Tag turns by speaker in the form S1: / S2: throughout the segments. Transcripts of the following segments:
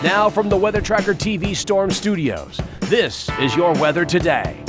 S1: Now from the Weather Tracker TV Storm Studios, this is your weather today.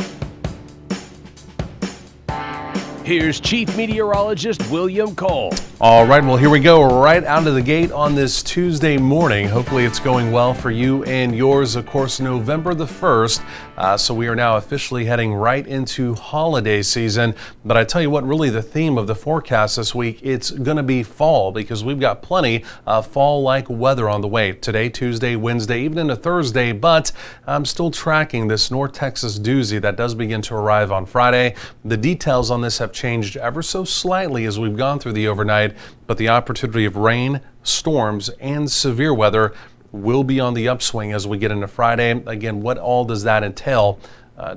S1: Here's Chief Meteorologist William Cole.
S2: All right, well, here we go, right out of the gate on this Tuesday morning. Hopefully it's going well for you and yours. Of course, November the 1st, so we are now officially heading right into holiday season. But I tell you what, really the theme of the forecast this week, it's going to be fall, because we've got plenty of fall-like weather on the way today, Tuesday, Wednesday, even into Thursday. But I'm still tracking this North Texas doozy that does begin to arrive on Friday. The details on this have changed ever so slightly as we've gone through the overnight, but the opportunity of rain, storms, and severe weather will be on the upswing as we get into Friday. Again, what all does that entail?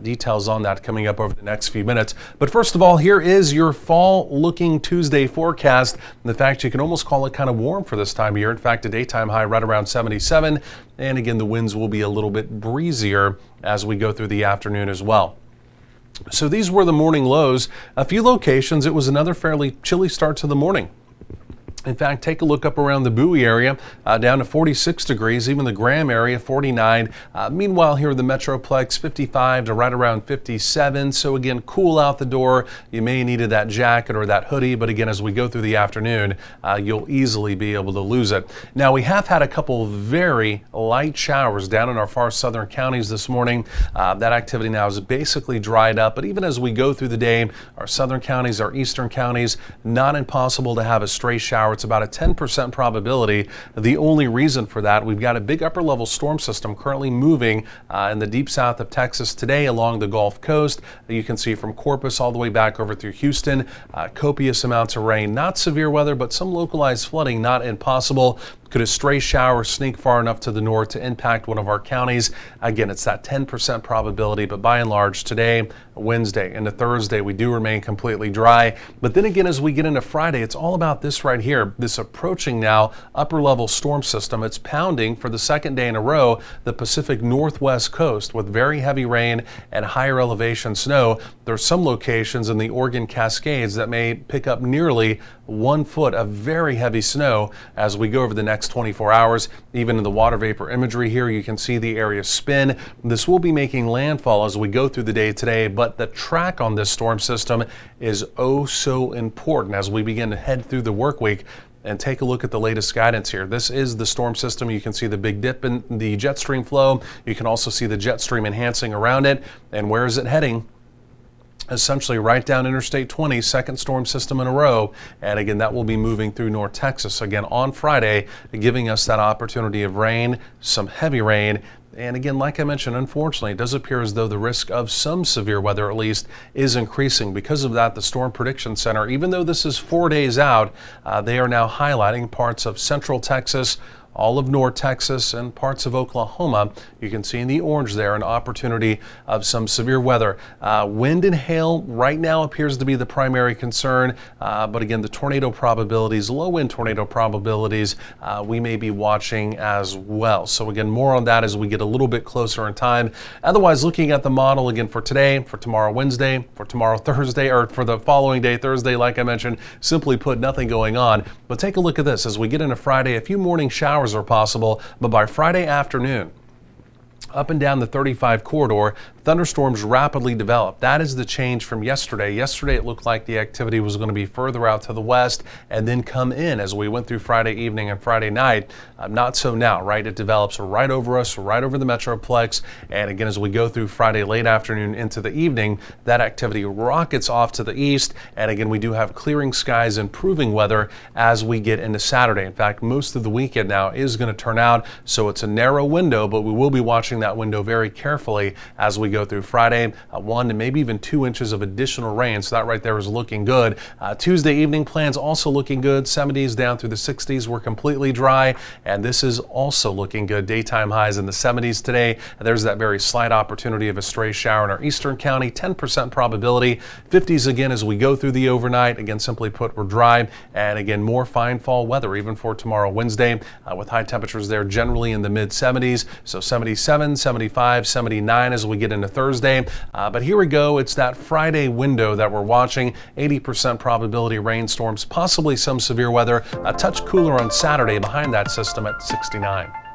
S2: Details on that coming up over the next few minutes. But first of all, here is your fall-looking Tuesday forecast. In fact, you can almost call it kind of warm for this time of year. In fact, a daytime high right around 77. And again, the winds will be a little bit breezier as we go through the afternoon as well. So these were the morning lows. A few locations, it was another fairly chilly start to the morning. In fact, take a look up around the Bowie area, down to 46 degrees, even the Graham area, 49. Meanwhile, here in the Metroplex, 55 to right around 57. So again, cool out the door. You may have needed that jacket or that hoodie, but again, as we go through the afternoon, you'll easily be able to lose it. Now, we have had a couple very light showers down in our far southern counties this morning. That activity now is basically dried up, but even as we go through the day, our southern counties, our eastern counties, not impossible to have a stray shower. It's about a 10% probability. The only reason for that, we've got a big upper level storm system currently moving in the deep south of Texas today along the Gulf Coast. You can see from Corpus all the way back over through Houston. Copious amounts of rain, not severe weather, but some localized flooding, not impossible. Could a stray shower sneak far enough to the north to impact one of our counties? Again, it's that 10% probability, but by and large, today, Wednesday, into Thursday, we do remain completely dry. But then again, as we get into Friday, it's all about this right here, this approaching now upper level storm system. It's pounding for the second day in a row the Pacific Northwest coast with very heavy rain and higher elevation snow. There are some locations in the Oregon Cascades that may pick up nearly 1 foot of very heavy snow as we go over the next 24 hours. Even in the water vapor imagery here, you can see the area spin. This will be making landfall as we go through the day today, but the track on this storm system is oh so important as we begin to head through the work week. And take a look at the latest guidance here. This is the storm system. You can see the big dip in the jet stream flow. You can also see the jet stream enhancing around it. And where is it heading? Essentially right down Interstate 20, second storm system in a row. And again, that will be moving through North Texas again on Friday, giving us that opportunity of rain, some heavy rain. And again, like I mentioned, unfortunately, it does appear as though the risk of some severe weather, at least, is increasing. Because of that, the Storm Prediction Center, even though this is 4 days out, they are now highlighting parts of central Texas, all of North Texas, and parts of Oklahoma. You can see in the orange there an opportunity of some severe weather. Wind and hail right now appears to be the primary concern, but again, the tornado probabilities, low wind tornado probabilities, we may be watching as well. So again, more on that as we get a little bit closer in time. Otherwise, looking at the model again for today, for tomorrow Wednesday, for tomorrow Thursday, or for the following day Thursday, like I mentioned, simply put, nothing going on. But take a look at this as we get into Friday. A few morning showers are possible, but by Friday afternoon, up and down the 35 corridor, thunderstorms rapidly develop. That is the change from yesterday. Yesterday, it looked like the activity was going to be further out to the west and then come in as we went through Friday evening and Friday night. Not so now, right? It develops right over us, right over the Metroplex. And again, as we go through Friday late afternoon into the evening, that activity rockets off to the east. And again, we do have clearing skies, improving weather as we get into Saturday. In fact, most of the weekend now is going to turn out. So it's a narrow window, but we will be watching that window very carefully as we go through Friday. 1 to maybe even 2 inches of additional rain. So that right there is looking good. Tuesday evening plans also looking good. 70s down through the 60s. We're completely dry. And this is also looking good. Daytime highs in the 70s today. There's that very slight opportunity of a stray shower in our eastern county. 10% probability. 50s again as we go through the overnight. Again, simply put, we're dry. And again, more fine fall weather even for tomorrow Wednesday with high temperatures there generally in the mid 70s. So 77, 75, 79 as we get into Thursday. But here we go. It's that Friday window that we're watching. 80% probability rainstorms, possibly some severe weather. A touch cooler on Saturday behind that system at 69.